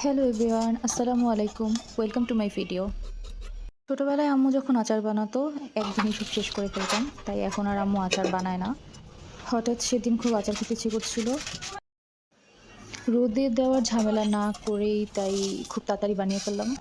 Hello everyone, আসসালামু আলাইকুম। Welcome to my video. ছোটোবেলায় আম্মু যখন আচার বানাতো একদিনই সব শেষ করে ফেলতাম, তাই এখন আর আম্মু আচার বানায় না। হঠাৎ সেদিন খুব আচার খেতে ইচ্ছে করছিল। রোদে দেওয়ার ঝামেলা না করেই তাই খুব তাড়াতাড়ি বানিয়ে ফেললাম।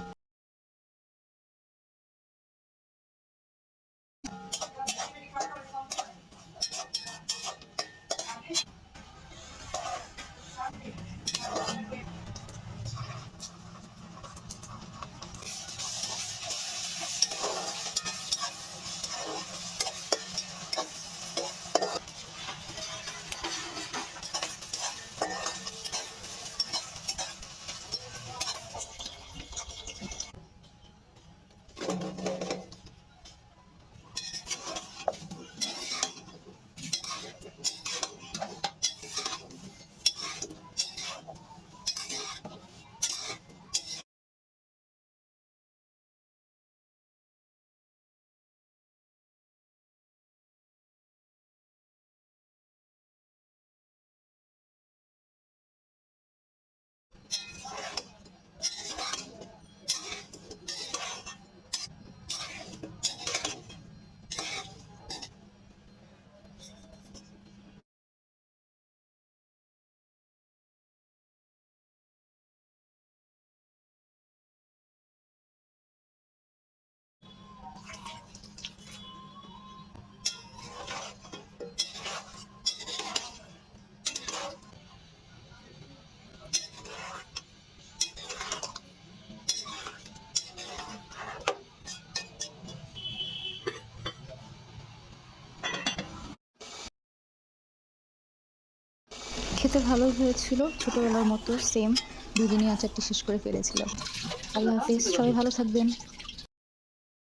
খেতে ভালোই হয়েছিল, ছোটোবেলার মতো সেম। দুদিনই আচারটি শেষ করে ফেলেছিলাম। আল্লাহ হাফিজ, সবাই ভালো থাকবেন।